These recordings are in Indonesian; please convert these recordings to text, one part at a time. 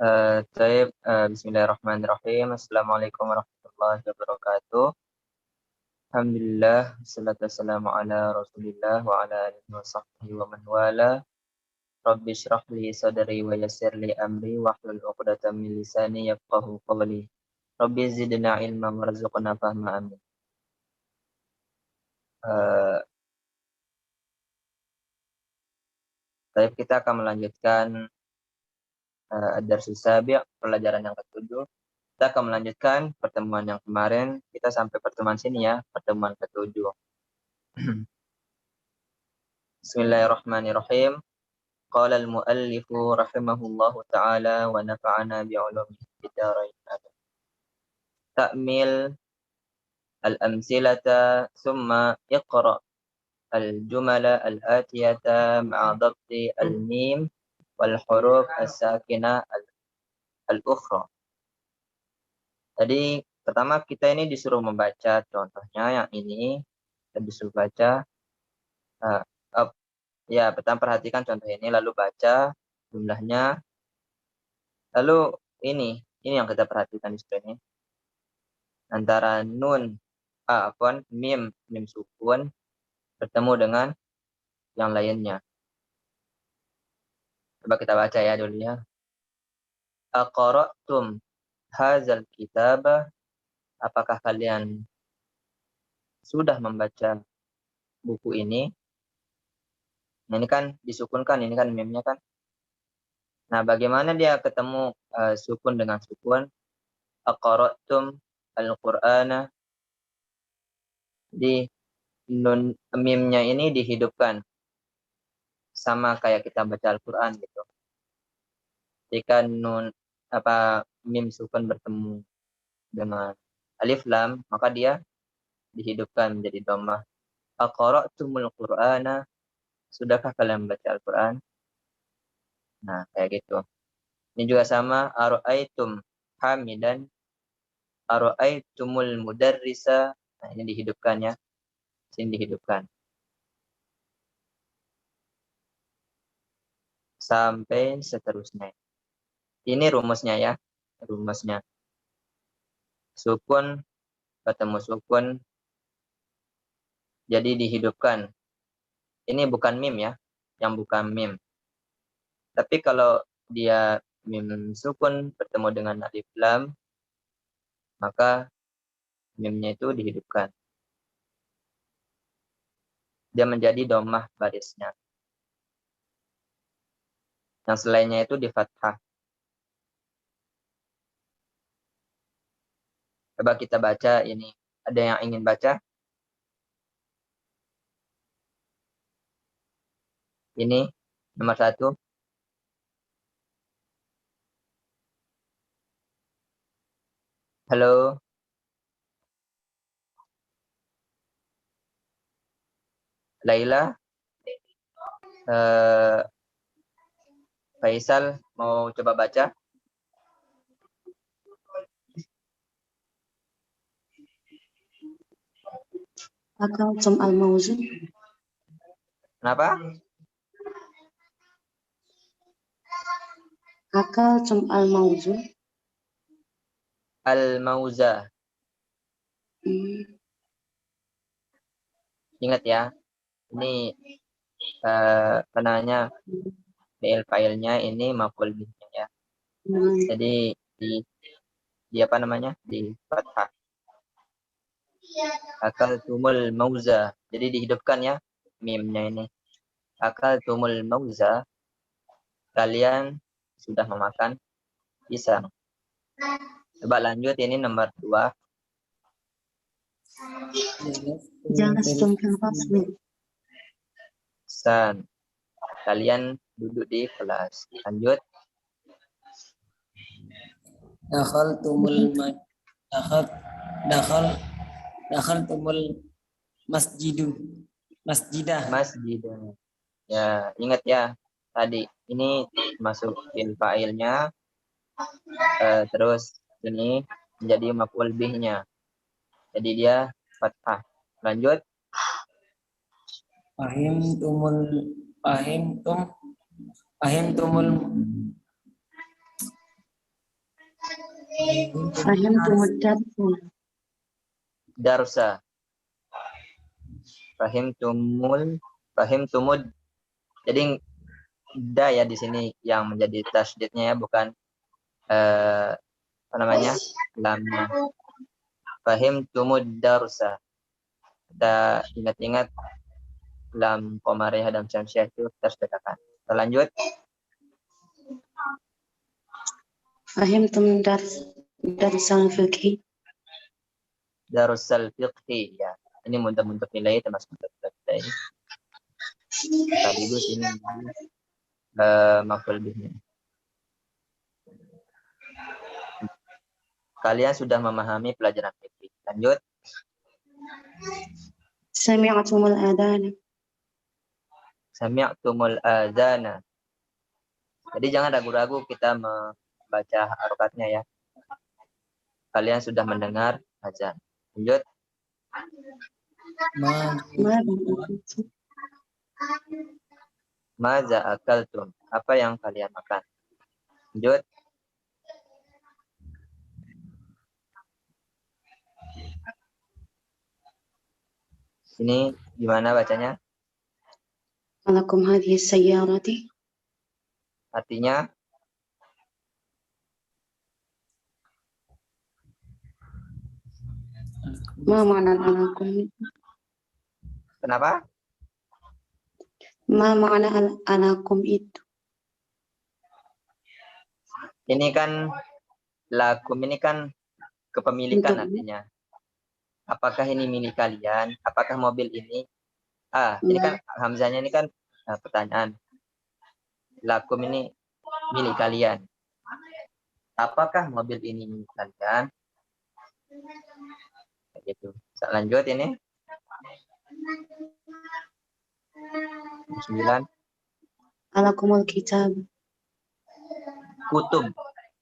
Bismillahirrahmanirrahim. Assalamualaikum warahmatullahi wabarakatuh. Alhamdulillah, wassalatu wassalamu ala Rasulillah wa ala alihi wa sahbihi wa man wala. Rabbi shrah li sadri wa yassir li amri wahlul 'uqdatam min lisani yafqahu qawli. Rabbi zidna ilman warzuqna fahma, amin. Kita akan melanjutkan ad-darsus sabi', pelajaran yang ke-7. Kita akan melanjutkan pertemuan yang kemarin. Kita sampai pertemuan sini ya, pertemuan ke-7. Bismillahirrahmanirrahim. Qala al-muallifu rahimahullahu ta'ala wa nafa'ana bi'ulumihi fid dharain. Ta'mil al-amsilata thumma iqra al-jumala al-atiyata ma'a dhabti al-mim wal huruf as-sakina al-ukhra. Jadi pertama kita ini disuruh membaca contohnya yang ini, kita disuruh baca. Ya, pertama perhatikan contoh ini, lalu baca jumlahnya. Lalu ini yang kita perhatikan di sini. Antara nun, mim sukun bertemu dengan yang lainnya. Coba kita baca ya dulu ya. Aqra'tum hadzal kitaba, apakah kalian sudah membaca buku ini? Nah, ini kan disukunkan, ini kan mimnya kan. Nah, bagaimana dia ketemu sukun dengan sukun? Aqra'tum al-Qur'ana, di nun mimnya ini dihidupkan sama kayak kita baca Al-Qur'an gitu. Jika mim sukun bertemu dengan alif lam, maka dia dihidupkan menjadi dhammah. Aqra'tumul Qur'ana, sudahkah kalian membaca Al-Qur'an? Nah, kayak gitu. Ini juga sama, ara'aitum hamidan, ara'aitumul mudarrisa. Nah, ini dihidupkan ya. Sini dihidupkan. Sampai seterusnya. Ini rumusnya ya. Rumusnya. Sukun ketemu sukun, jadi dihidupkan. Ini bukan mim ya. Yang bukan mim. Tapi kalau dia mim sukun bertemu dengan alif lam, maka mimnya itu dihidupkan. Dia menjadi dhammah barisnya. Yang selainnya itu di fathah. Coba kita baca ini. Ada yang ingin baca? Ini nomor 1. Halo. Laila. Faisal mau coba baca? Akaltum al-mawzu. Kenapa? Akaltum al-mawzu. Al-mauza. Ingat ya. Ini penanya file-filenya ini maf'ul bihnya ya. Jadi di apa namanya? Di fathah. Akaltumul mauza. Jadi dihidupkan ya mimnya ini. Akaltumul mauza. Kalian sudah memakan pisang. Coba lanjut, ini nomor 2. Jalastum fil fasli. San. Kalian duduk di kelas. Lanjut. Dakhaltumul masjidah. Ya, ingat ya. Tadi ini masukin fa'ilnya. Terus ini menjadi maf'ul bihnya. Jadi dia fathah. Lanjut. Fahimtumul Fahimtumud darsa. Darsa. Fahimtumud. Jadi da ya di sini yang menjadi tasydidnya ya, bukan apa namanya? Lamnya. Fahimtumud darsa. Kita ingat-ingat lam qamariyah dan syamsiah itu kita sudah katakan. Kita lanjut. Fahimtum darsal fiqhi. Darusal fiqhi ya. Ini untuk nilai termasuk untuk nilai. Sekaligus ini maf'ul bihnya. Kalian sudah memahami pelajaran fikih. Lanjut. Sami'tumul adana. Sami'tumul adzana. Jadi jangan ragu-ragu kita membaca harokatnya ya. Kalian sudah mendengar azan. Lanjut. Maza akaltum. Apa yang kalian makan? Lanjut. Ini gimana bacanya? Alakum hadhihi sayyarati. Artinya Ma ma'na alakum? kenapa? Ma ma'na alakum itu? Ini kan lakum, ini kan kepemilikan Untuk. artinya. Apakah ini milik kalian? Apakah mobil ini? Ini kan hamzanya ini kan pertanyaan. Lakum ini milik kalian. Apakah mobil ini milik kalian? Gitu. Lanjut ini. 9. Alakumul kitab.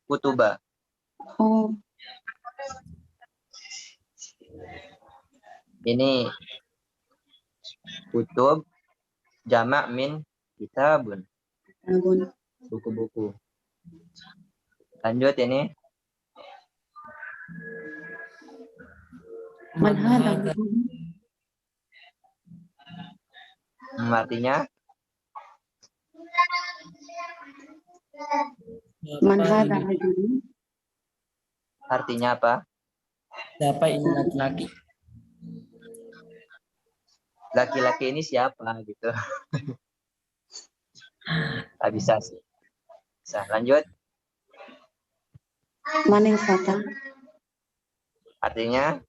Kutuba. Oh, Ini kutub jamak min kitabun. abun. Buku-buku. Lanjut ini. Man hadha? Artinya Man hadha rajulun? artinya apa? Siapa ini laki-laki? Laki-laki ini siapa gitu. Tak bisa sih. Bisa. Lanjut. Manil fata? Artinya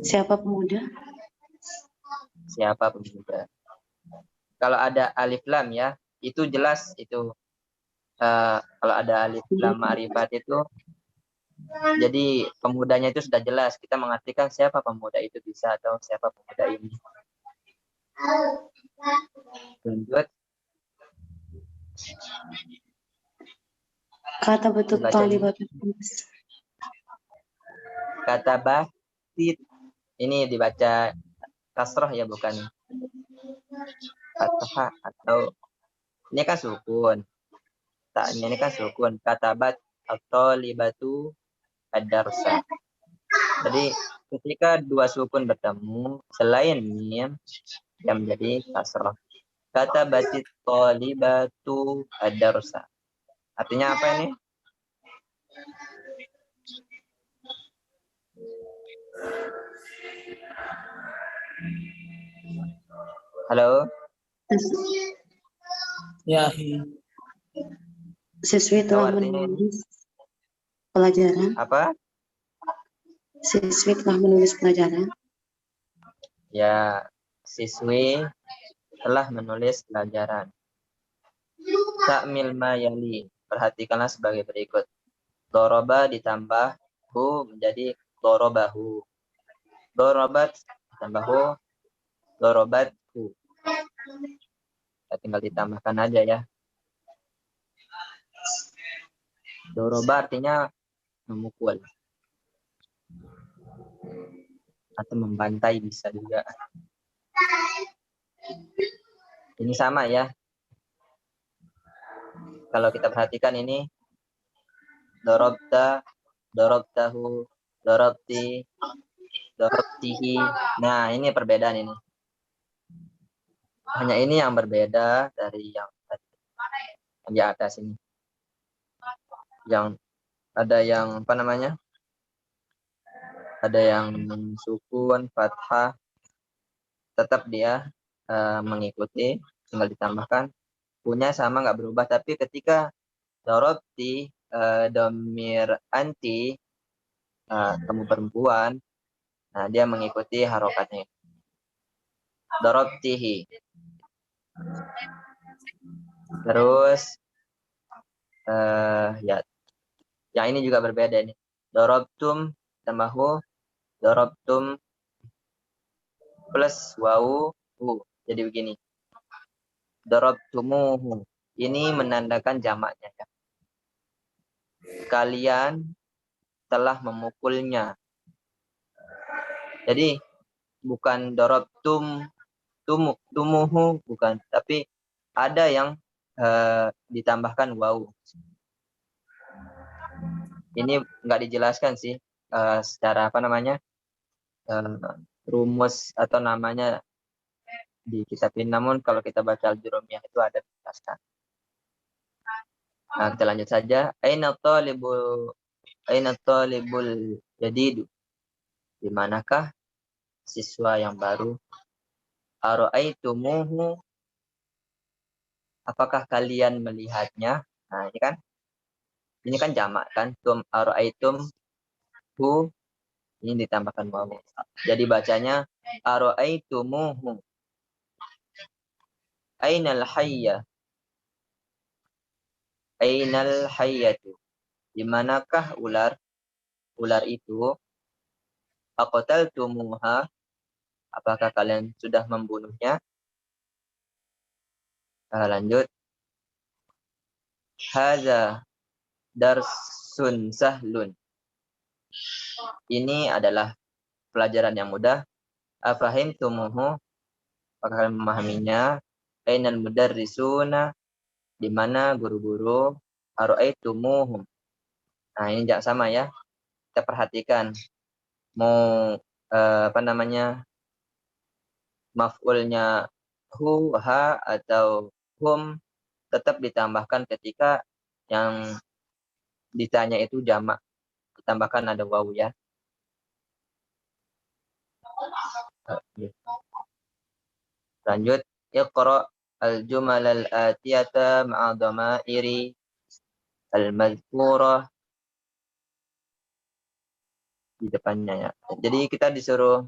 Siapa pemuda? siapa pemuda. Kalau ada alif lam ya, itu jelas itu. Kalau ada alif lam ma'rifat itu, jadi pemudanya itu sudah jelas. Kita mengartikan siapa pemuda itu bisa, atau siapa pemuda ini. Lanjut. Kata betul talibat. Kata batit ini dibaca kasroh ya, bukan fathah, atau ini kan sukun. Ini kan sukun. Katabat atau libatu ad-darsa. Jadi ketika dua sukun bertemu selain mim yang menjadi kasroh. Katabatit talibatu ad-darsa. Artinya apa ini? Halo? Ya, Siswi telah menulis pelajaran. Apa? Siswi telah menulis pelajaran. Ya, siswi telah menulis pelajaran. Ta'mil ma yali. Perhatikanlah sebagai berikut. Doroba ditambah hu menjadi dorobahu. Dorobat ditambah hu, dorobat hu. Kita tinggal ditambahkan aja ya. Doroba artinya memukul. Atau membantai bisa juga. Ini sama ya. Kalau kita perhatikan ini darabta, darabtahu, darabti, darabtihi. Nah, ini perbedaan ini. Hanya ini yang berbeda dari yang di atas ini. Yang ada yang apa namanya? Ada yang sukun, fathah, tetap dia mengikuti, tinggal ditambahkan. Punya sama nggak berubah, tapi ketika darabti domir anti kamu perempuan, nah dia mengikuti harokatnya. Darabtihi. Terus ya, yang ini juga berbeda ini. Darabtum tambah hu, darabtum plus wawu hu. Jadi begini. Darabtumuhu. Ini menandakan jamaknya ya. Kalian telah memukulnya. Jadi bukan darabtum tumuhu, bukan, tapi ada yang ditambahkan wawu. Ini nggak dijelaskan sih secara apa namanya rumus atau namanya di kitab ini. Namun kalau kita baca Al-Jurumiyah itu ada dijelaskan. Nah, kita lanjut saja. Aina talibul jadidu. Di manakah siswa yang baru? Ara'aitumuhu. Apakah kalian melihatnya? Nah, ini kan jamak kan? Tum ara'aitum hu, ini ditambahkan wawu. Jadi bacanya ara'aitumuhu. Ainal hayya. Ainal hayyatu. Di manakah ular? Ular itu. Aqtaltumuha. Apakah kalian sudah membunuhnya? Lanjut. Hadza darsun sahlun. Ini adalah pelajaran yang mudah. Afahimtumuhu. Apakah kalian memahaminya? Ainal mudarrisuna. Di mana guru-guru? Ara'aitumuhum. Nah, ini jangan sama ya. Kita perhatikan. Mau apa namanya? Maf'ulnya hu, ha, atau hum tetap ditambahkan ketika yang ditanya itu jamak. Ditambahkan ada wawu ya. Lanjut. Iqra al-jumal al-atiyata ma'a dhamairi al-madhkurah di depannya ya. Jadi kita disuruh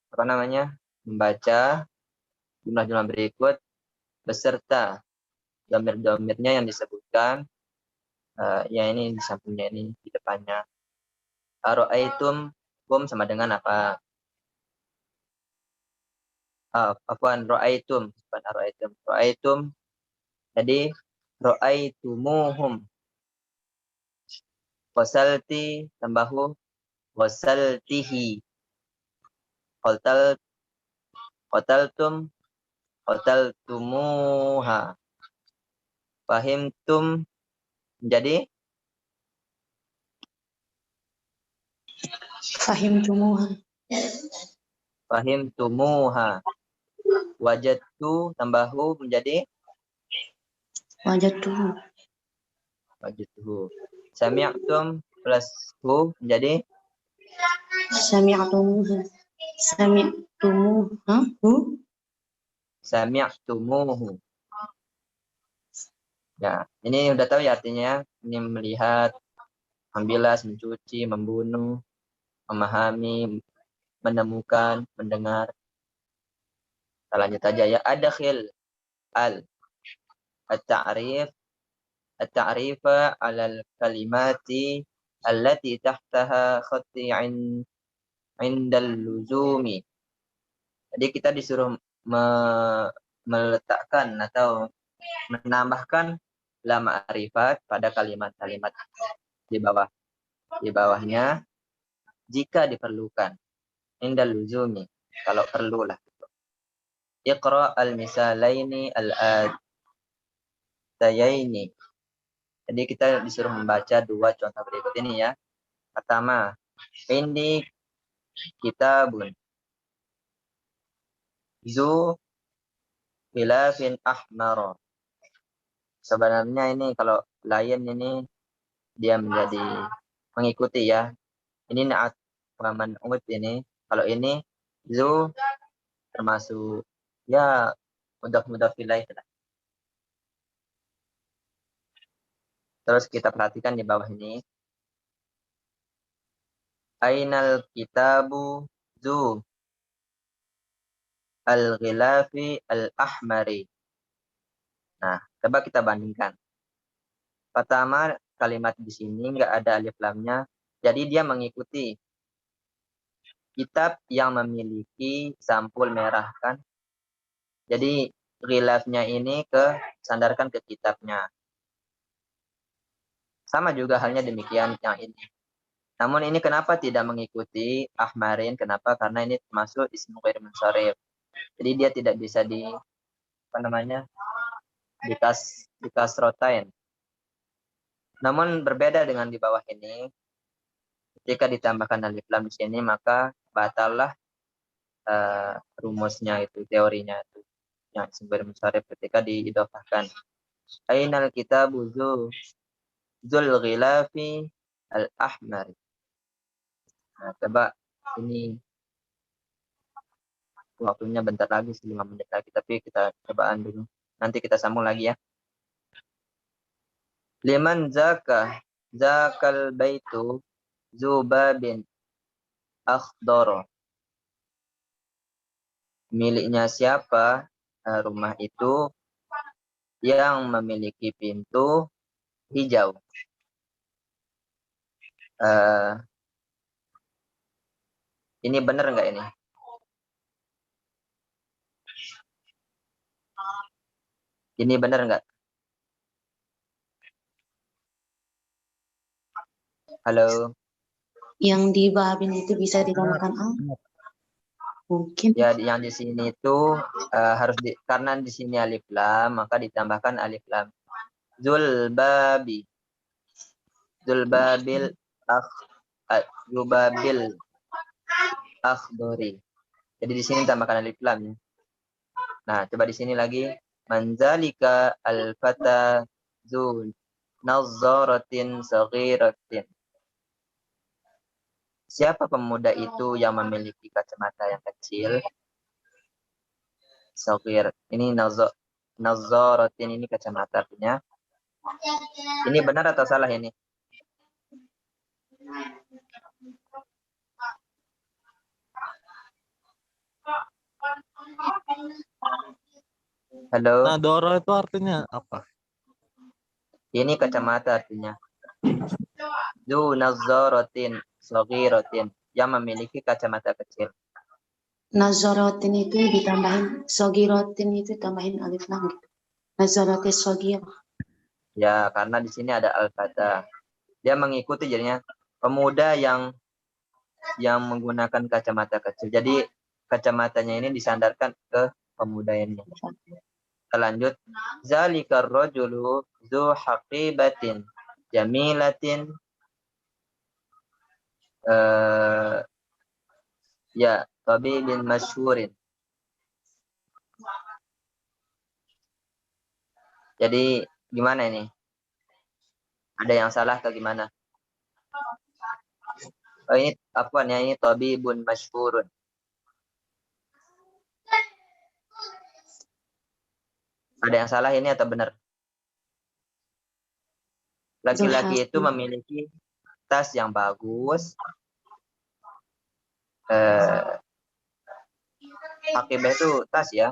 apa namanya? Membaca jumlah-jumlah berikut beserta domir-domirnya yang disebutkan. Ya ini di sampingnya, ini di depannya. Ara'aitum, hum sama dengan apa? Afwan, ra'aitum, bukan ara'aitum. Ra'aitum, jadi ra'aitumuhum. Wasalti, tambahu, wasaltihi. Qataltum, qataltumuha. Fahimtum, jadi fahimtumuha. Wajadtu, tambahu menjadi Wajadtuhu. wajadtuhu. Sami'tum plus hu menjadi Sami'tumuha. Sami'tumuha. sami'tumuhu. Ya, ini udah tahu ya artinya. Ini melihat, membilas, mencuci, membunuh, memahami, menemukan, mendengar. Kita lanjut aja ya. Adkhil at-ta'rifa 'ala al-kalimati allati tahtaha khatti 'indal luzumi. Jadi kita disuruh meletakkan atau menambahkan la ma'rifat pada kalimat-kalimat di bawahnya jika diperlukan. Indal luzumi, kalau perlu lah. Iqra al-misalaini al-atayaini. Jadi kita disuruh membaca 2 contoh berikut ini ya. Pertama, indi kitabun zu khilafin ahmar. Sebenarnya ini kalau lain ini dia menjadi mengikuti ya. Ini naat pengaman umut ini. Kalau ini zu termasuk ya mudah-mudah filah. Terus kita perhatikan di bawah ini. Ainal kitabu zu al-ghilafi al-ahmari. Nah, coba kita bandingkan. Pertama, kalimat di sini nggak ada alif lamnya. Jadi dia mengikuti kitab yang memiliki sampul merah kan. Jadi ghilafnya ini sandarkan ke kitabnya. Sama juga halnya demikian yang ini. Namun ini kenapa tidak mengikuti ahmarin? Kenapa? Karena ini termasuk ismu ghair munsharif. Jadi dia tidak bisa dikasrotain. Namun berbeda dengan di bawah ini. Jika ditambahkan alif lam di sini maka batallah rumusnya itu, teorinya itu yang ismu ghair munsharif ketika diidhofahkan. Ainal kitabu zul ghilafi al-ahmar. Nah, coba ini waktunya bentar lagi, 5 menit lagi, tapi kita cobaan dulu. Nanti kita sambung lagi ya. Liman zakal baitu zubabin akhdara. Miliknya siapa rumah itu yang memiliki pintu hijau. Ini benar nggak ini? Ini benar nggak? Halo. Yang di babin itu bisa ditambahkan al? Mungkin. Ya, yang di sini itu karena di sini alif lam, maka ditambahkan alif lam. Zulbabil akhdori. Jadi di sini tambahkan alif lam ya. Nah, coba di sini lagi. Manzalika al-fata zul nazzaratin saghiratin. Siapa pemuda itu yang memiliki kacamata yang kecil? Saghir. Ini nazzaratin ini kacamata artinya. Ini benar atau salah ini? Halo. Nadoro itu artinya apa? Ini kacamata artinya. Du nazzaratin saghiratin, yang memiliki kacamata kecil. Nazaratin itu ditambahin, sogirotin itu tambahin alif lam. Nazaratis sogir. Ya, karena di sini ada al-fata. Dia mengikuti jadinya pemuda yang menggunakan kacamata kecil. Jadi kacamatanya ini disandarkan ke pemuda ini. Kita lanjut. Zalikar rajulu zu haqibatin jamilatin. Ya, tabibin masyhurin. Jadi gimana ini? Ada yang salah atau gimana? Oh, ini apaan ya? Ini tabibun masyhurun. Ada yang salah ini atau benar? Laki-laki itu memiliki tas yang bagus. Akibah itu tas ya.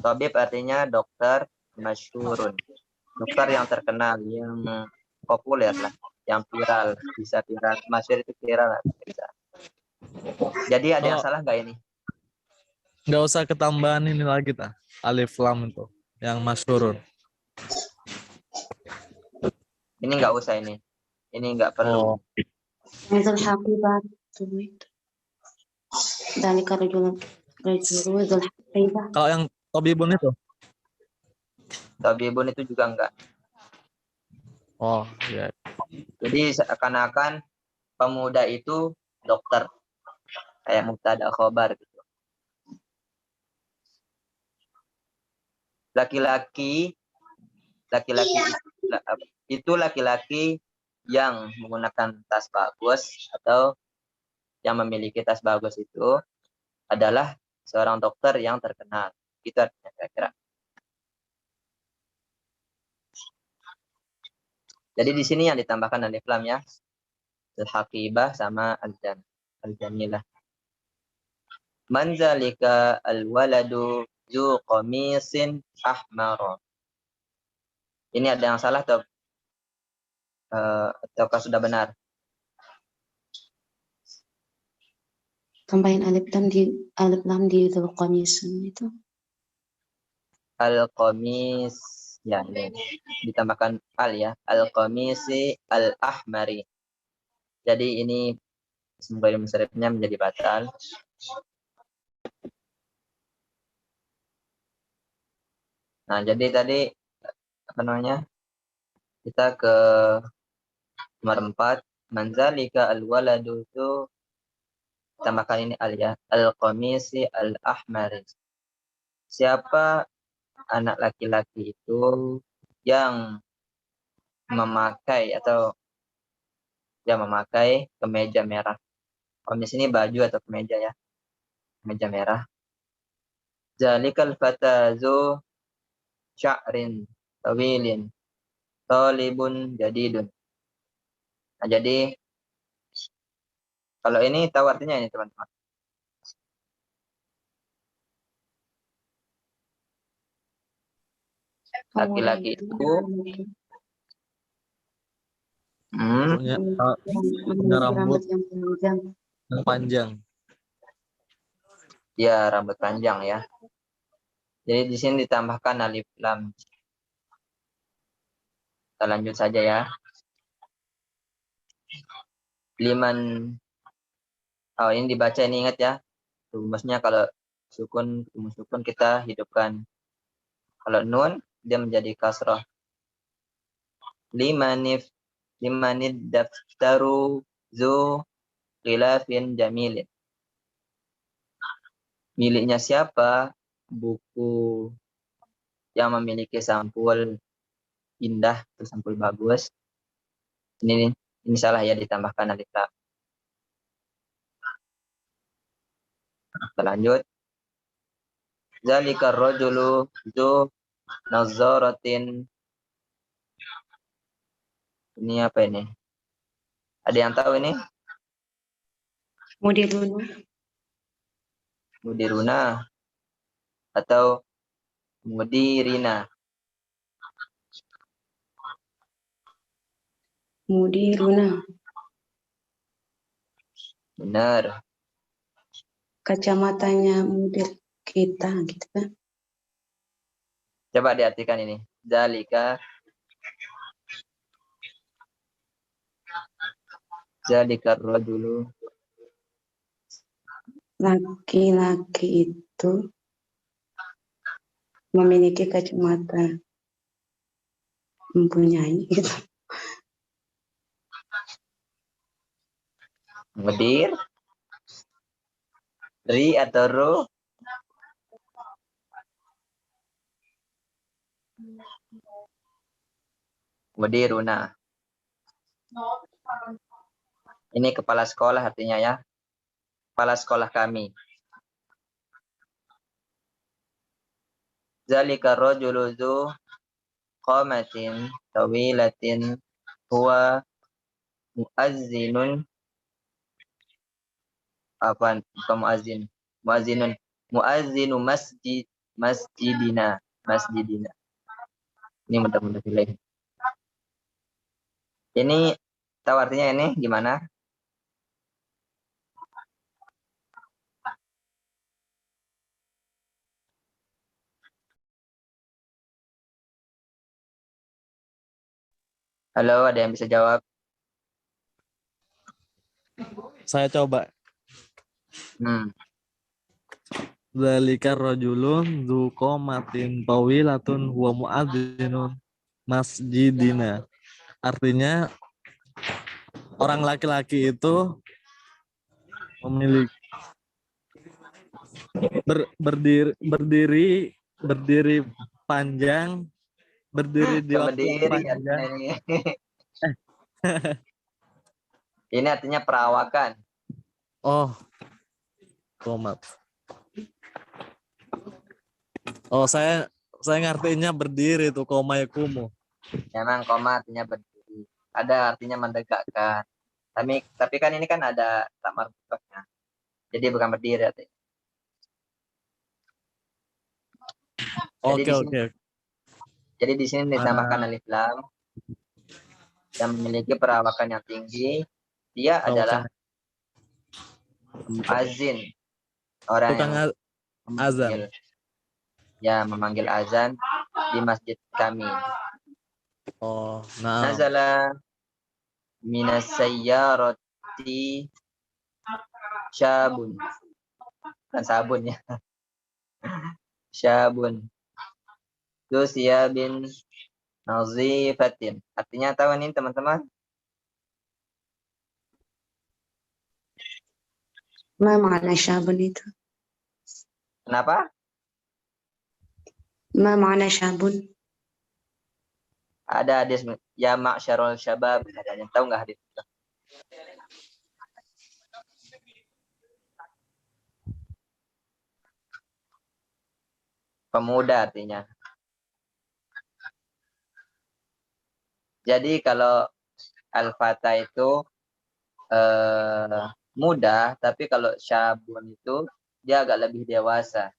Tabib artinya dokter masyhurun. Dokter yang terkenal, yang populer lah, yang viral, bisa viral. Masyhur itu viral lah, bisa. Jadi ada yang salah nggak ini? Nggak usah ketambahan ini lagi ta. Alif lam itu yang masyhurun. Ini nggak usah ini. Ini nggak perlu. Zul haqibat dalika rajulun zul haqibah. Kalau yang Tabibun itu. Tabibun itu juga enggak. Oh, iya. Jadi seakan-akan pemuda itu dokter, kayak mubtada khobar gitu. Laki-laki itu laki-laki yang menggunakan tas bagus atau yang memiliki tas bagus itu adalah seorang dokter yang terkenal. Itu artinya kira-kira. Jadi di sini yang ditambahkan alif lam ya. Al-haqibah sama al-jamilah. Manzalika al-waladu zu qamisin ahmar. Ini ada yang salah ataukah sudah benar? Tambahin alif lam di Dzulqamisun itu. Al-qamis, ya ini ditambahkan al ya. Al-qamisi al-ahmari. Jadi ini semoga musyrifnya menjadi batal. Nah, jadi tadi apa namanya? Kita ke nomor 4, manzalika al-waladu itu tambahkan ini al ya. Al-qamisi al-ahmari. Siapa anak laki-laki itu yang memakai atau memakai kemeja merah. Qamis ini baju atau kemeja ya. Kemeja merah. Zalikal fatazu sya'rin tawilin talibun jadidun. Nah, jadi kalau ini tahu artinya ini teman-teman. Laki-laki itu Punya rambut yang panjang. yang panjang. ya rambut panjang ya. Jadi di sini ditambahkan alif lam. Kita lanjut saja ya. Liman, oh ini dibaca, ini ingat ya. Rumusnya kalau rumus sukun kita hidupkan. Kalau nun dia menjadi kasrah. Limanid daftaru zu khilafin jamilin. Miliknya siapa buku yang memiliki sampul indah atau sampul bagus. Ini salah ya, ditambahkan alif lam. Kita lanjut. Zalika rajulu zu nazaratin. Ini apa ini? Ada yang tahu ini? Mudiruna atau mudirina? Mudiruna. Benar. Kacamatanya mudir kita gitu kan. Coba diartikan ini. Zalika rajulu. Laki-laki itu memiliki kacamata, mempunyai gitu. Mudir, ri atau ru? Mudiruna. Ini kepala sekolah artinya ya. Kepala sekolah kami. Zalika rajulu zu qamatin tawilatin huwa muazzinun. Apa? Bukan muazzin. Muazzinun. Muazzinu masjidina. Ini mudah-mudahan pilih. Ini tahu artinya ini gimana? Halo, ada yang bisa jawab? Saya coba. Zalika rajulun dzu qomatin tawilatun huwa muadzinun masjidina. Artinya orang laki-laki itu memiliki berdiri panjang, berdiri di waktu yang Berdiri panjang. artinya ini. Ini artinya perawakan. Oh, komat. Oh, saya ngartinya berdiri tuh koma yakumu. Memang koma artinya berdiri. Ada artinya mendekatkan. Tapi kan ini kan ada tamar mufaknya. Jadi bukan berdiri artinya. Oke. Jadi di sini ditambahkan Ah, alif lam yang memiliki perawakan yang tinggi. Dia adalah muazin, orang yang tukang azan. memanggil azan di masjid kami. Oh, nah. Nazala minas sayyarati syabun. Bukan sabun ya. Syabun. Lusia bin nazifatin. Artinya tahu ini teman-teman? Ma makna syabun itu? Kenapa? Ma makna syabun? Ada hadis ya ma'syarul syabab. Ada yang tahu nggak hadis itu? Pemuda artinya. Jadi kalau al-fata itu muda, tapi kalau syabun itu dia agak lebih dewasa.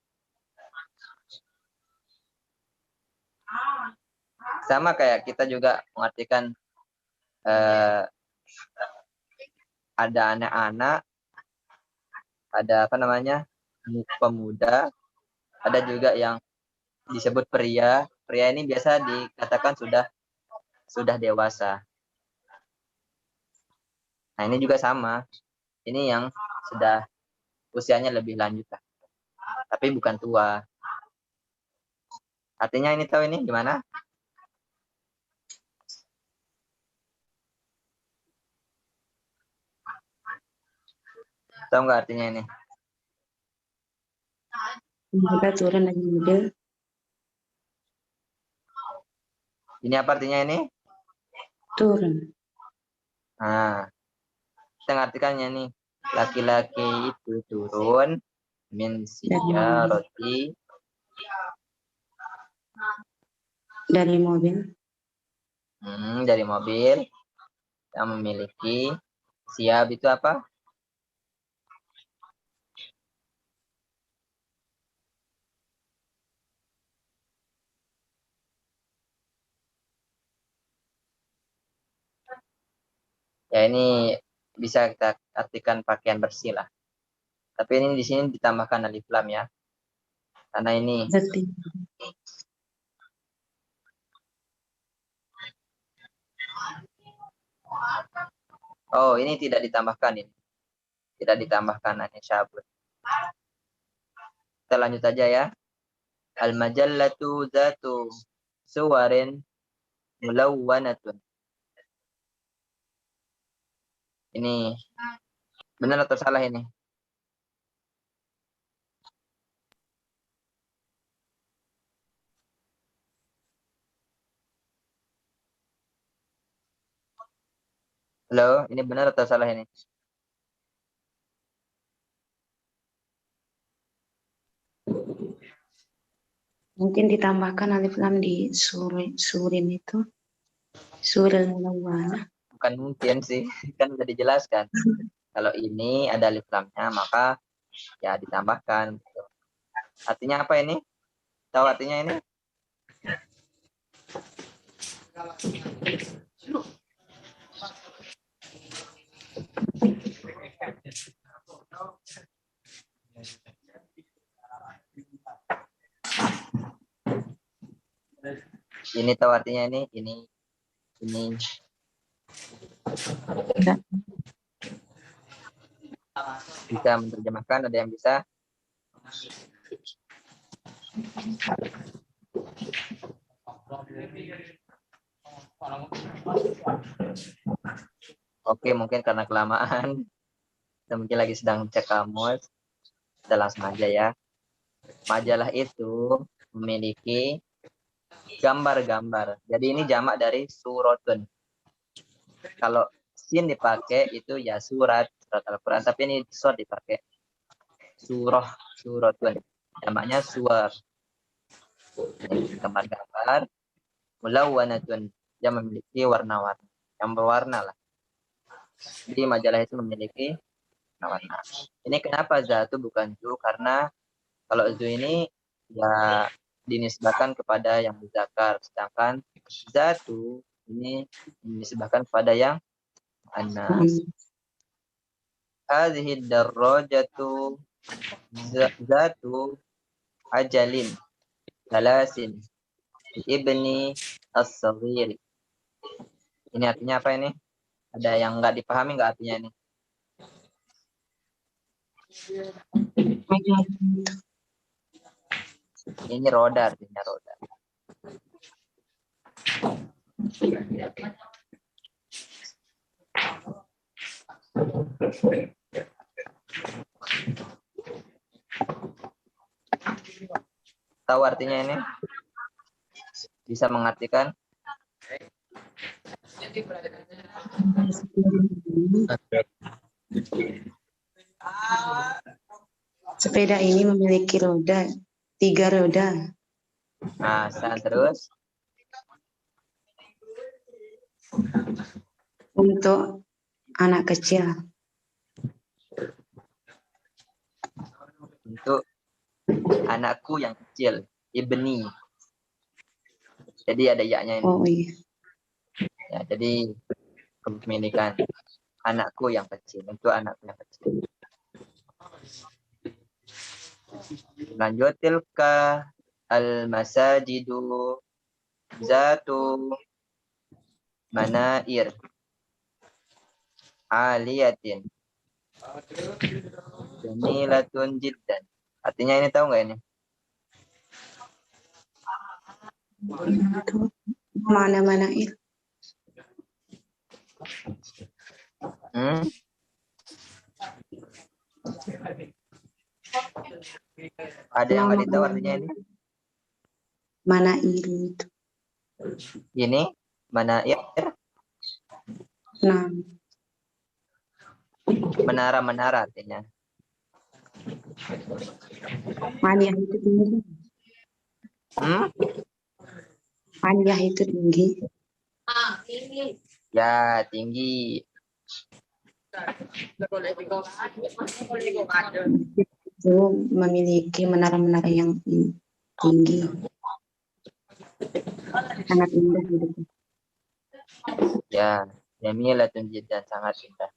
Sama kayak kita juga mengartikan ada anak-anak, ada apa namanya pemuda, ada juga yang disebut pria. Pria ini biasa dikatakan sudah dewasa. Nah ini juga sama. Ini yang sudah usianya lebih lanjut lah. Tapi bukan tua. Artinya ini tahu ini gimana? Tahu nggak artinya ini? Muda turun dari mobil. Ini apa artinya ini? Turun. Nah, kita ngartikannya nih. Laki-laki itu turun min siyarati Dari mobil. dari mobil yang memiliki siap itu apa? Ya ini bisa kita artikan pakaian bersih lah. Tapi ini di sini ditambahkan alif lam ya. Karena ini Betul. ini tidak ditambahkan ini. Tidak ditambahkan hanya syabun. Kita lanjut aja ya. Al-majallatu zatu suwarin mulawwanatun. Ini benar atau salah ini? Halo, ini benar atau salah ini? Mungkin ditambahkan alif lam di surin itu. Suril mulawwana. Bukan mungkin sih, kan sudah dijelaskan. Kalau ini ada alif lamnya, maka ya ditambahkan. Artinya apa ini? Tahu artinya ini? Ini tahu artinya ini? Ini. Enggak. Bisa menerjemahkan, ada yang bisa? Oke, mungkin karena kelamaan. Kita mungkin lagi sedang cek kamus. Kita langsung aja ya. Majalah itu memiliki gambar-gambar. Jadi ini jamak dari suratun. Kalau sin dipakai itu ya surat Al-Quran. Tapi ini surat dipakai. Suratun. Jamaknya suar. Gambar-gambar. Mulawwanatun. Yang memiliki warna-warna. Yang berwarna lah. Jadi majalah itu memiliki warna. Ini kenapa Zatu bukan Zu? Karena kalau Zu ini ya dinisbahkan kepada yang muzakkar, sedangkan Zatu ini dinisbahkan kepada yang anas. Hadhihi darajatu Zatu ajalin salasin ibni as-saghir. Ini artinya apa ini? Ada yang nggak dipahami nggak artinya ini? Ini roda artinya roda. Tahu artinya ini? Bisa mengartikan? Sepeda ini memiliki roda, 3 roda. Nah, terus Untuk anak kecil. Untuk anakku yang kecil, ibni. Jadi ada ya-nya ini. Oh iya. Ya, jadi kepemilikan anakku yang kecil, untuk anakku yang kecil. Lanjut, tilka al-masajidu zatu manair aliyatin jamilatun jiddan. Artinya ini tahu nggak ini? Mana-mana itu. Ada yang nggak tahu artinya ini? Mana itu? Ini manair. Nah, Menara-menara artinya. Aliyah itu tinggi. Aliyah itu tinggi. Ya, tinggi. Itu memiliki menara-menara yang tinggi. Sangat indah hidupnya. Ya, jamilatun jiddan, sangat indah.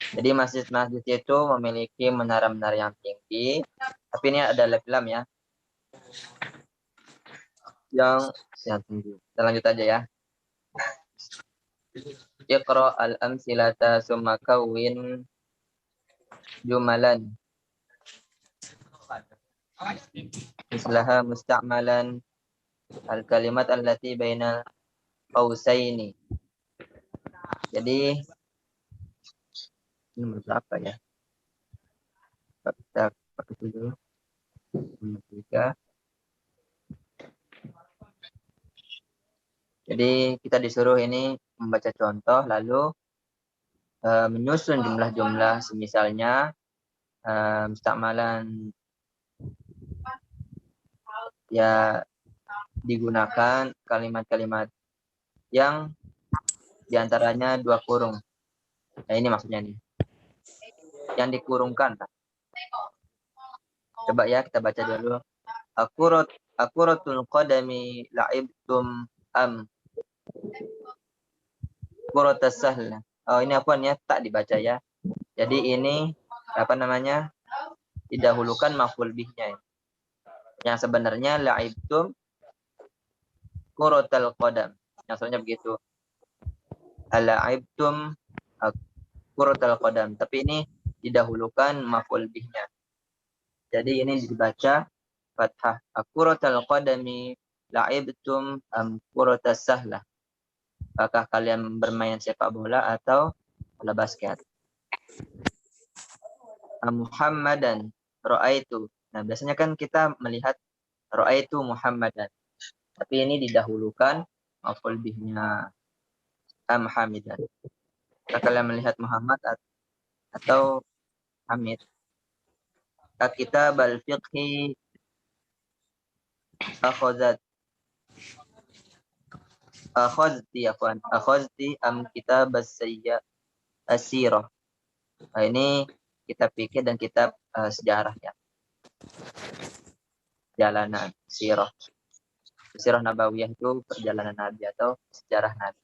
Jadi masjid-masjid itu memiliki menara-menara yang tinggi. Tapi ini ada lam ya. Yang tinggi. Kita lanjut aja ya. Iqra al-amsilata summa kawin jumalan. Mislaha musta'malan al-kalimat allati baina qausaini. Jadi ini nomor berapa ya? Kita pakai dulu. Nomor 3. Jadi kita disuruh ini membaca contoh lalu menyusun jumlah-jumlah semisalnya musta'malan ya digunakan kalimat-kalimat yang diantaranya 2 kurung. Nah ini maksudnya nih. Yang dikurungkan. Coba ya kita baca dulu. Akuratul qadami la'ibtum am kuratas sahla. Oh ini apa ya? Tak dibaca ya. Jadi ini apa namanya? Didahulukan maf'ul bihnya. Yang sebenarnya la'ibtum kuratal qadam. Yang sebenarnya begitu. La'ibtum kuratal qadam. Tapi ini didahulukan maf'ul bihnya. Jadi ini dibaca fathah. Akuratal qadami la'ibtum am kuratas sahlah. Apakah kalian bermain sepak bola atau bola basket? Muhammadan ra'aitu. Nah, biasanya kan kita melihat ra'aitu Muhammadan. Tapi ini didahulukan maf'ul bihnya Hamidan. Apakah kalian melihat Muhammad atau Hamid? Kitab al-fiqhi akhazti am kitab as-sirah. Nah, ini kitab fikih dan kitab sejarah ya. Perjalanan sirah. Sirah nabawiyah itu perjalanan Nabi atau sejarah Nabi.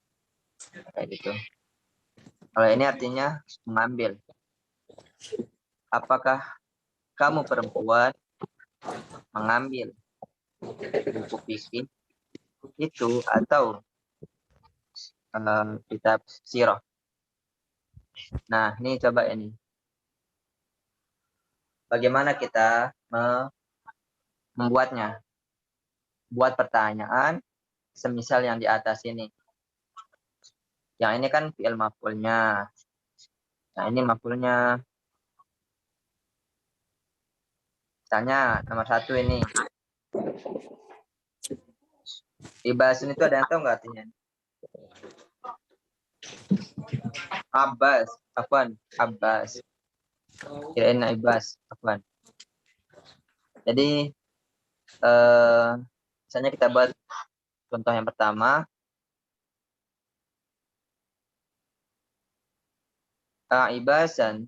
Kayak gitu. Kalau ini artinya mengambil. Apakah kamu perempuan mengambil buku fikih itu atau kitab sirah? Nah, ini coba ini. Bagaimana kita membuatnya? Buat pertanyaan semisal yang di atas ini. Yang ini kan fi'il maf'ulnya. Nah, ini maf'ulnya. Misalnya nomor 1 ini. Ibasun itu ada yang tahu nggak artinya? Abbas, afwan, Abbas. Kirain Abbas, afwan. Jadi misalnya kita buat contoh yang pertama. Ibasan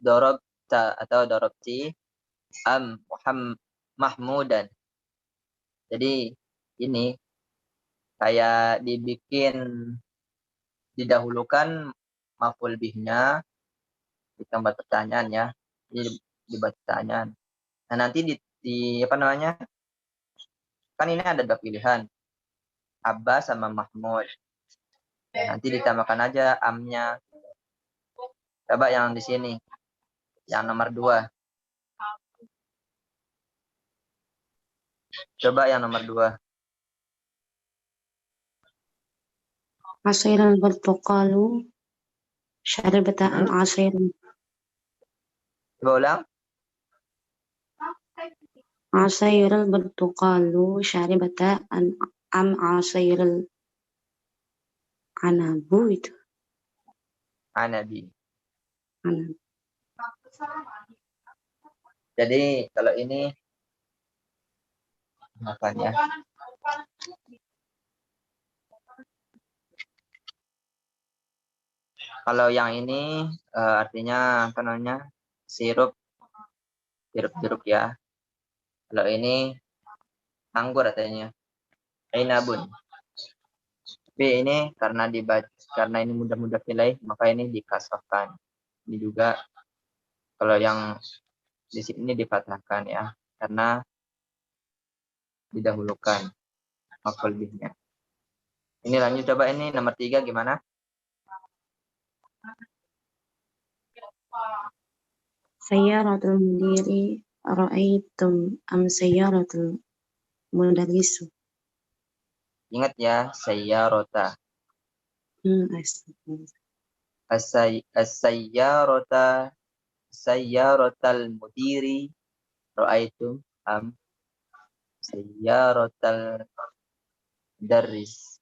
dorobta atau dorobti am Mahmudan. Jadi ini kayak dibikin didahulukan maf'ul bihnya ditambah pertanyaan ya. Ini dibuat pertanyaan. Nah, nanti di apa namanya? Kan ini ada dua pilihan. Abbas sama Mahmud. Nah, nanti ditambahkan aja amnya. Coba yang di sini. Yang nomor 2. Coba yang nomor 2. Asairal bertukalu syaribata an asair. Coba ulang. Asairal bertukalu syaribata an am asairal anabu itu. Anabi. Anabu. Jadi kalau ini makan ya. Kalau yang ini artinya apa namanya? Sirup jeruk ya. Kalau ini anggur artinya. Ainabun. Tapi ini karena ini mudah-mudah pilih, maka ini dikasrahkan. Ini juga kalau yang di sini difathahkan ya, karena didahulukan maf'ul bihnya. Ini lanjut coba ini nomor 3 gimana? Sayyaratul mudiri ra'aitum am sayyaratul mudarrisu. Ingat ya, sayyarota. As-sayyarota sayyaratal mudiri ra'aitum am sayyaratal darris.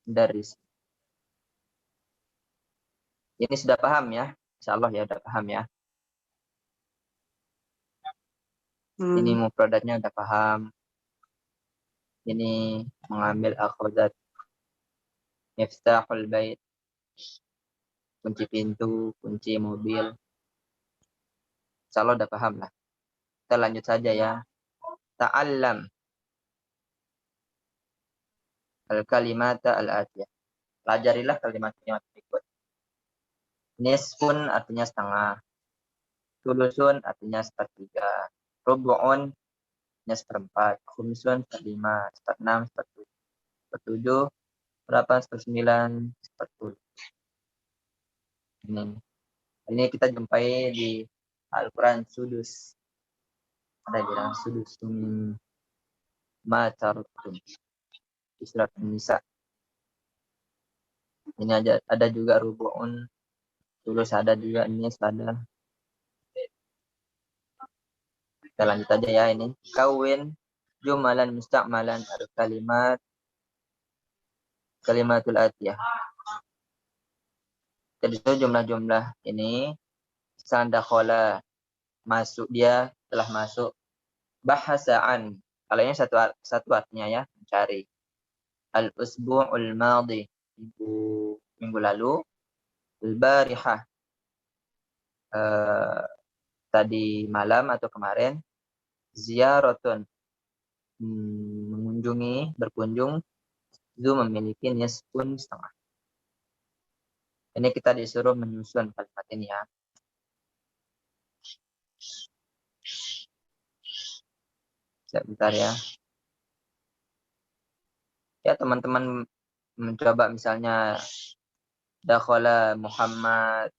Ini sudah paham ya? Insyaallah ya sudah paham ya. Ini mufradatnya udah paham. Ini mengambil akhozat miftahul bait, kunci pintu, kunci mobil. Insyaallah udah paham lah. Kita lanjut saja ya. Ta'allam al-kalimata al-atiyah. Pelajarilah kalimat-kalimat berikut. Nisfun artinya setengah. Sulusun artinya sepertiga. Rubu'un artinya seperempat. Khumsun seperlima. Seperenam, sepertujuh. Berapa? Sepersembilan, seperpuluh. Ini kita jumpai di Al-Quran Sudus. Ada bilang sudusun ma taraktum di surat An-Nisa. Ini ada juga rubu'un, tulus ada juga, nis ada. Kita lanjut aja ya ini. Kawin jumalan musta'malan kalimatul atiyah. Jadi itu jumlah-jumlah ini sandakhola masuk, dia telah masuk. Bahasaan, kalau ini satu artinya ya, mencari. Al-usbu'ul madhi, minggu lalu. Al-barihah, tadi malam atau kemarin. Ziyaratun, mengunjungi, berkunjung. Zu memiliki nisfun, setengah. Ini kita disuruh menyusun kalimat ini ya. Sebentar ya. Ya teman-teman mencoba misalnya dakhala Muhammad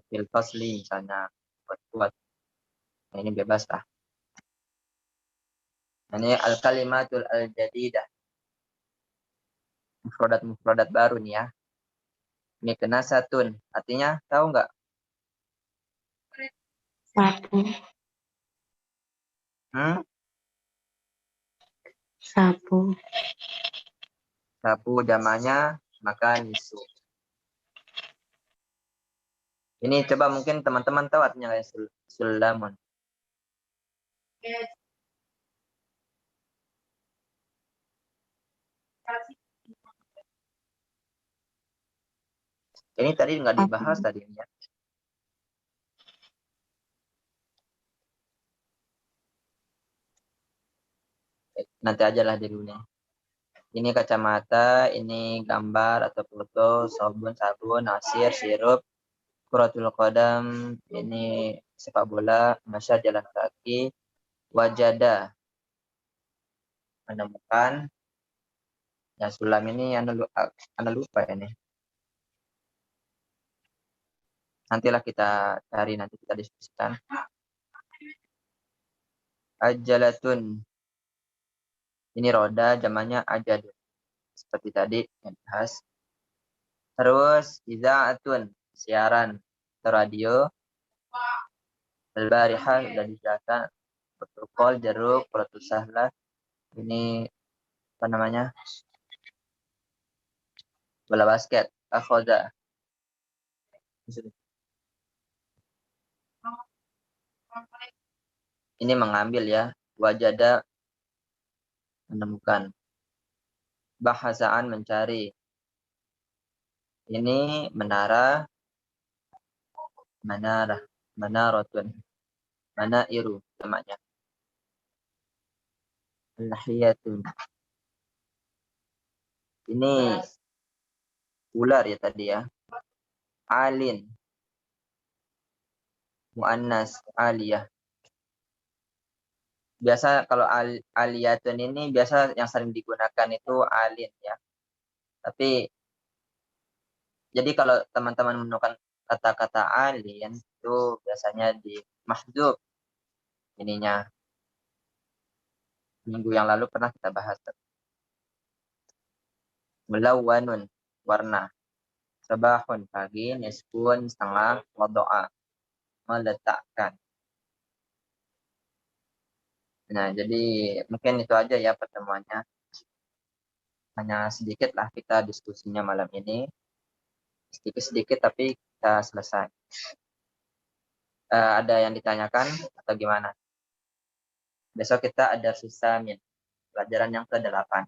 fil fasli misalnya, buat. Nah, ini bebas lah. Ini al-kalimatul al-jadidah. Mufradat baru nih ya. Ini kena satun. Artinya tahu nggak? Sapu. Sapu. Sapu jamanya maka nisu. Ini coba mungkin teman-teman tahu artinya kayak sulamun. Ini tadi nggak dibahas tadi ya. Nanti aja lah dulunya. Ini kacamata, ini gambar atau foto, sabun, nasir, sirup, kuratul qadam, ini sepak bola, masya jalan kaki, wajada, menemukan. Ya sulam ini anda lupa ini. Nantilah kita cari, nanti kita diskusikan. Ajalatun. Ini roda, zamannya ajadun. Seperti tadi yang dibahas. Terus idza'atun, siaran atau radio. Al-barihah sudah dijelaskan. Protokol jeruk, protokol sahlah. Ini apa namanya? Bola basket. Akhoda. Ini mengambil ya. Wajada, menemukan. Bahasaan, mencari. Ini menara, manaratun, manairu namanya. Lahiyatun. Ini ular ya tadi ya. Alin, muannas, aliyah. Biasa kalau aliyatun ini biasa yang sering digunakan itu alin ya. Tapi jadi kalau teman-teman menemukan kata-kata alien itu biasanya di mahdzuf ininya. Minggu yang lalu pernah kita bahas. Mulawwanun, warna. Sabahun, pagi. Nisfun, setengah. Wado'a, meletakkan. Nah, jadi mungkin itu aja ya pertemuannya. Hanya sedikit lah kita diskusinya malam ini. Sedikit-sedikit tapi kita selesai. Ada yang ditanyakan atau gimana? Besok kita ada Samin, pelajaran yang ke-8.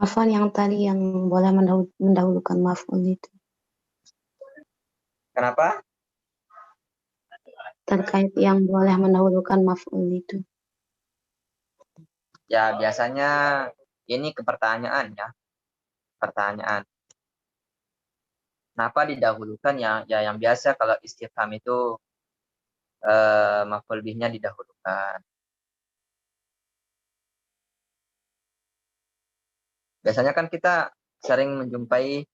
Afwan, yang tadi yang boleh mendahulukan maf'ul itu. Kenapa? Terkait yang boleh mendahulukan maf'ul itu. Ya biasanya ini ke pertanyaan ya. Pertanyaan. Kenapa didahulukan ya? Ya yang biasa kalau istifham itu maf'ul bihnya didahulukan. Biasanya kan kita sering menjumpai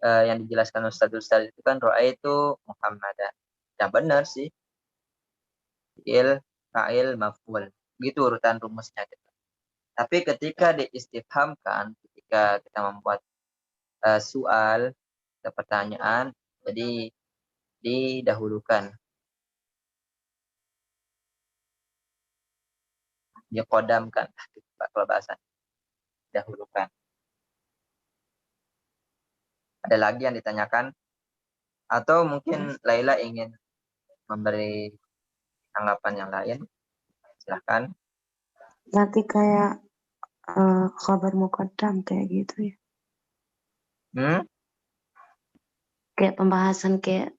yang dijelaskan Ustaz itu kan ra'aitu Muhammadan. Ya benar sih. Fi'il, fa'il, maf'ul. Gitu urutan rumusnya gitu. Tapi ketika diistifhamkan, ketika kita membuat soal atau pertanyaan, jadi didahulukan, dikodamkan, kalau bahasa dahulukan. Ada lagi yang ditanyakan? Atau mungkin Laila ingin memberi tanggapan yang lain? Silahkan. Berarti kayak khabar muqaddam kayak gitu ya. Kayak pembahasan kayak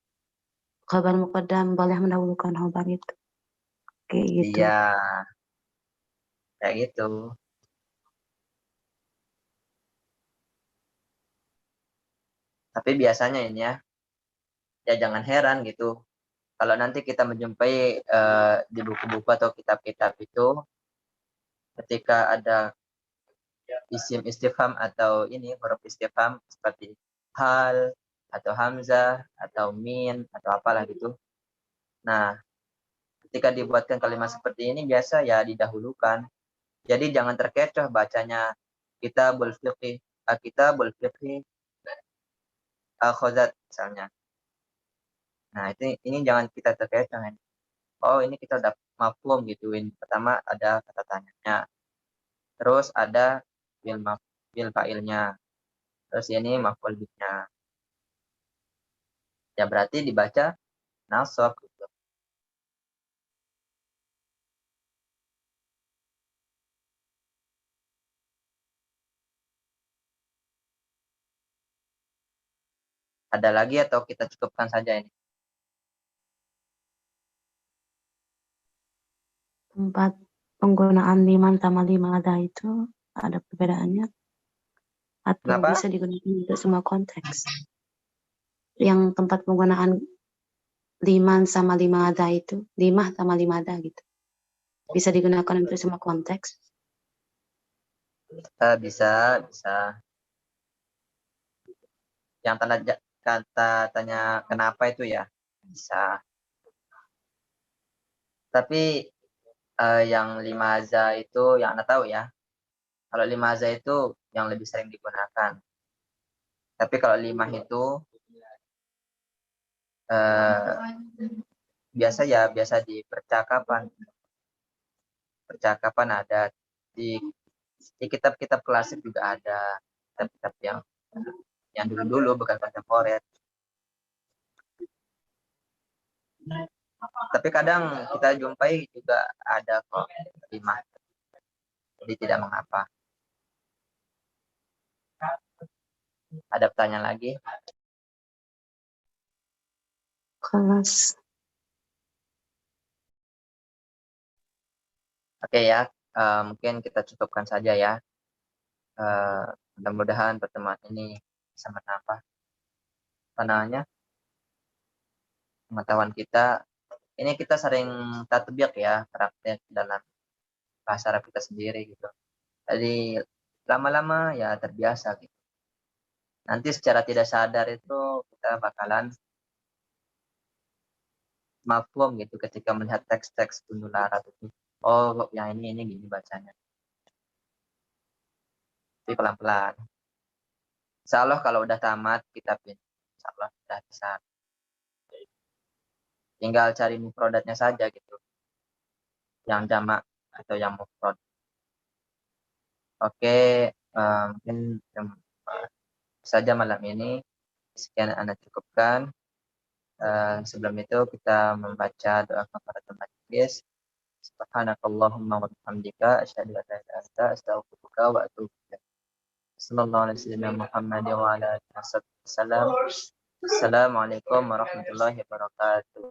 khabar muqaddam boleh mendahulukan khabar itu. Kayak gitu. Iya, kayak gitu. Tapi biasanya ini ya jangan heran gitu. Kalau nanti kita menjumpai di buku-buku atau kitab-kitab itu, ketika ada isim istifham atau ini huruf istifham seperti hal atau hamzah atau min atau apalah gitu. Nah, ketika dibuatkan kalimat seperti ini biasa ya didahulukan. Jadi jangan terkecoh bacanya kitabul fiqh, kitabul fiqh al-khazat misalnya. Nah, ini jangan kita terkecoh. Oh, ini kita udah mafhum gituin. Pertama ada kata tanyanya. Terus ada fil fa'ilnya. Terus ini maf'ul bihnya. Ya berarti dibaca nasab gitu. Ada lagi atau kita cukupkan saja ini? Tempat penggunaan liman sama lima ada itu ada perbedaannya atau Kenapa? bisa digunakan untuk semua konteks. Yang tempat penggunaan liman sama lima ada itu, lima sama lima ada gitu. Bisa digunakan untuk semua konteks. Bisa. Yang kata tanya kenapa itu ya bisa. Tapi yang limaza itu yang Anda tahu ya. Kalau limaza itu yang lebih sering digunakan. Tapi kalau limah itu biasa di percakapan. Percakapan ada di kitab-kitab klasik juga ada, kitab-kitab yang dulu bukan kontemporer. Tapi kadang kita jumpai juga ada kok limah. Jadi tidak mengapa. Ada pertanyaan lagi? Kelas. Oke ya, mungkin kita cukupkan saja ya. Mudah-mudahan pertemuan ini bisa menambah pengetahuan kita. Ini kita sering tatbiq ya, praktek dalam bahasa Arab kita sendiri gitu. Jadi lama-lama ya terbiasa gitu. Nanti secara tidak sadar itu kita bakalan mafhum gitu ketika melihat teks-teks Bundul Arab itu. Oh, yang ini gini bacanya. Tapi pelan-pelan. Insya Allah kalau udah tamat kitab ini, insya Allah udah bisa. Tinggal cari mufradatnya saja gitu. Yang jamak atau yang mufrad. Oke, mungkin saja malam ini. Sekian Anda cukupkan. Sebelum itu kita membaca doa kafaratul majlis. Subhanakallahumma wa bihamdika asyhadu an la ilaha illa anta astaghfiruka wa atubu ilaik. Sallallahu alaihi wasallam Muhammad wa ala alihi wasallam. Assalamualaikum warahmatullahi wabarakatuh.